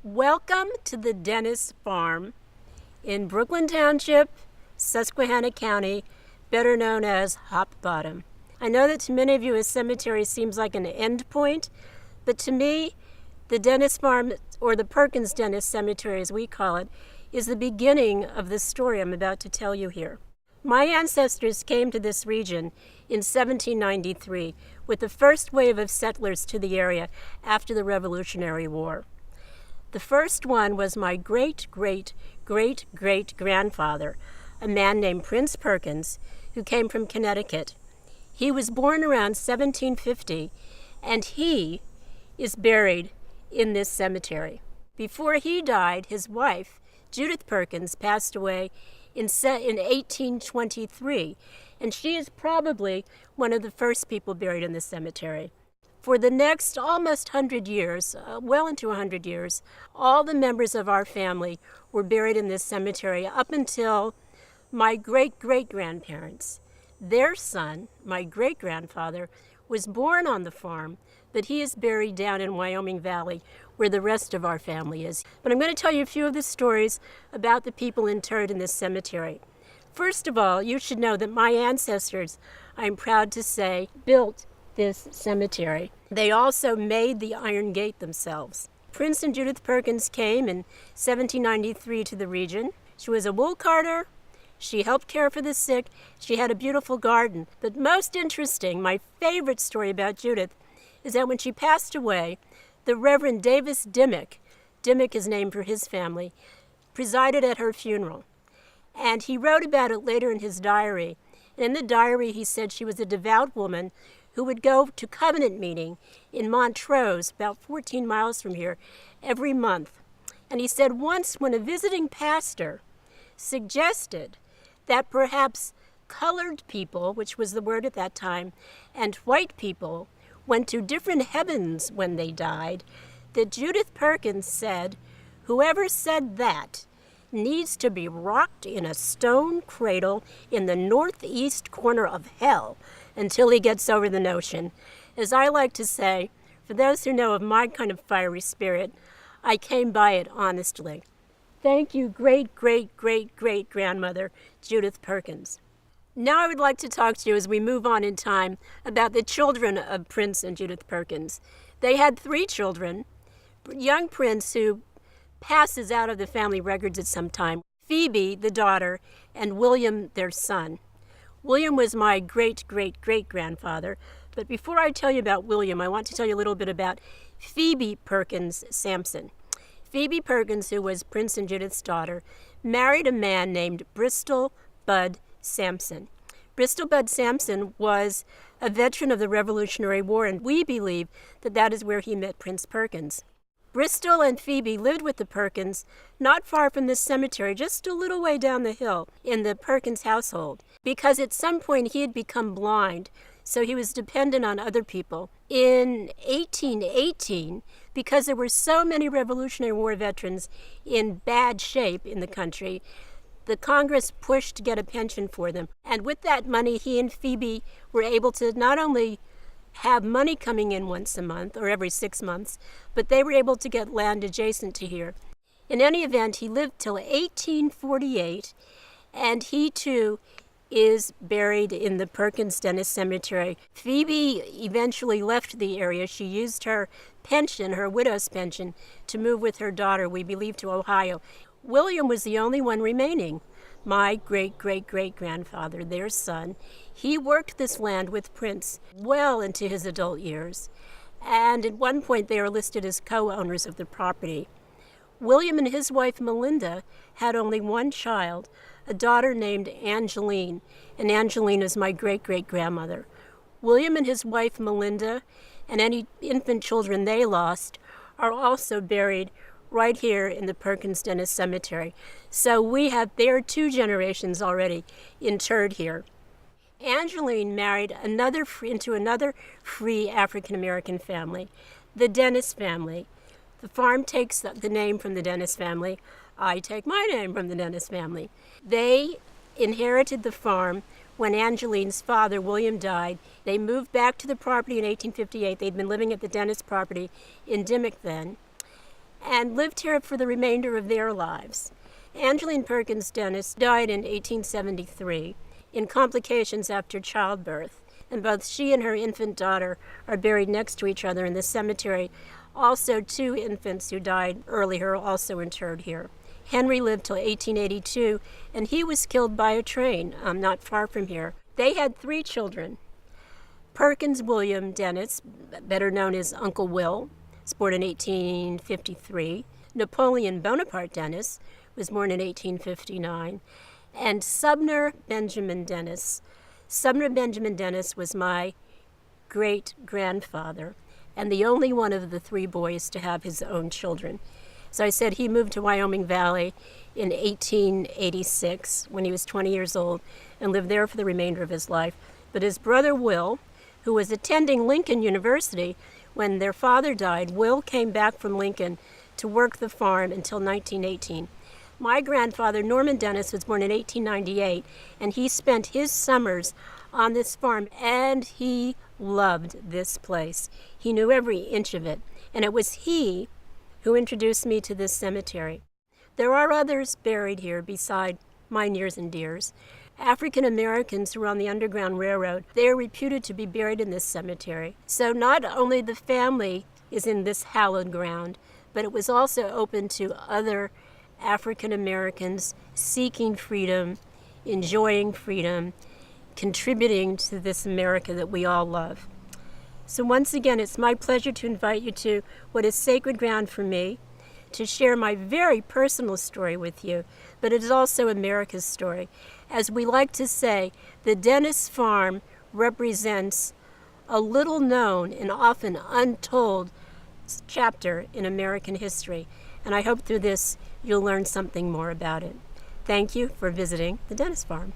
Welcome to the Dennis Farm in Brooklyn Township, Susquehanna County, better known as Hop Bottom. I know that to many of you a cemetery seems like an end point, but to me, the Dennis Farm, or the Perkins Dennis Cemetery as we call it, is the beginning of the story I'm about to tell you here. My ancestors came to this region in 1793 with the first wave of settlers to the area after the Revolutionary War. The first one was my great-great-great-great-grandfather, a man named Prince Perkins, who came from Connecticut. He was born around 1750, and he is buried in this cemetery. Before he died, his wife, Judith Perkins, passed away in 1823, and she is probably one of the first people buried in this cemetery. For the next almost 100 years, well into 100 years, all the members of our family were buried in this cemetery up until my great-great-grandparents. Their son, my great-grandfather, was born on the farm, but he is buried down in Wyoming Valley, where the rest of our family is. But I'm going to tell you a few of the stories about the people interred in this cemetery. First of all, you should know that my ancestors, I'm proud to say, built this cemetery. They also made the iron gate themselves. Prince and Judith Perkins came in 1793 to the region. She was a wool carder. She helped care for the sick. She had a beautiful garden. But most interesting, my favorite story about Judith, is that when she passed away, the Reverend Davis Dimmick is named for his family, presided at her funeral. And he wrote about it later in his diary. And in the diary, he said she was a devout woman who would go to covenant meeting in Montrose, about 14 miles from here, every month. And he said once when a visiting pastor suggested that perhaps colored people, which was the word at that time, and white people went to different heavens when they died, that Judith Perkins said, "Whoever said that needs to be rocked in a stone cradle in the northeast corner of hell until he gets over the notion." As I like to say, for those who know of my kind of fiery spirit, I came by it honestly. Thank you, great-great-great-great-grandmother Judith Perkins. Now I would like to talk to you as we move on in time about the children of Prince and Judith Perkins. They had 3 children. Young Prince, who passes out of the family records at some time, Phoebe, the daughter, and William, their son. William was my great-great-great-grandfather, but before I tell you about William, I want to tell you a little bit about Phoebe Perkins Sampson. Phoebe Perkins, who was Prince and Judith's daughter, married a man named Bristol Bud Sampson. Bristol Bud Sampson was a veteran of the Revolutionary War, and we believe that that is where he met Prince Perkins. Bristol and Phoebe lived with the Perkins not far from this cemetery, just a little way down the hill in the Perkins household, because at some point he had become blind, so he was dependent on other people. In 1818, because there were so many Revolutionary War veterans in bad shape in the country, the Congress pushed to get a pension for them. And with that money, he and Phoebe were able to not only have money coming in once a month or every 6 months, but they were able to get land adjacent to here. In any event, he lived till 1848, and he too is buried in the Perkins Dennis Cemetery. Phoebe eventually left the area. She used her pension, her widow's pension, to move with her daughter, we believe, to Ohio. William was the only one remaining. My great-great-great-grandfather, their son, he worked this land with Prince well into his adult years. And at one point they are listed as co-owners of the property. William and his wife Melinda had only one child, a daughter named Angeline, and Angeline is my great-great-grandmother. William and his wife Melinda and any infant children they lost are also buried right here in the Perkins Dennis Cemetery. So there are 2 generations already interred here. Angeline married into another free African-American family, the Dennis family. The farm takes the name from the Dennis family. I take my name from the Dennis family. They inherited the farm when Angeline's father, William, died. They moved back to the property in 1858. They'd been living at the Dennis property in Dimmick then. and lived here for the remainder of their lives. Angeline Perkins Dennis died in 1873 in complications after childbirth, and both she and her infant daughter are buried next to each other in the cemetery. Also, 2 infants who died earlier are also interred here. Henry lived till 1882, and he was killed by a train not far from here. They had 3 children. Perkins William Dennis, better known as Uncle Will, was born in 1853. Napoleon Bonaparte Dennis was born in 1859. And Sumner Benjamin Dennis. Sumner Benjamin Dennis was my great-grandfather, and the only one of the 3 boys to have his own children. So I said he moved to Wyoming Valley in 1886 when he was 20 years old and lived there for the remainder of his life. But his brother Will, who was attending Lincoln University when their father died, Will came back from Lincoln to work the farm until 1918. My grandfather, Norman Dennis, was born in 1898, and he spent his summers on this farm, and he loved this place. He knew every inch of it, and it was he who introduced me to this cemetery. There are others buried here beside my nears and dears. African Americans who were on the Underground Railroad, they are reputed to be buried in this cemetery. So not only the family is in this hallowed ground, but it was also open to other African Americans seeking freedom, enjoying freedom, contributing to this America that we all love. So once again, it's my pleasure to invite you to what is sacred ground for me, to share my very personal story with you, but it is also America's story. As we like to say, the Dennis Farm represents a little known and often untold chapter in American history, and I hope through this you'll learn something more about it. Thank you for visiting the Dennis Farm.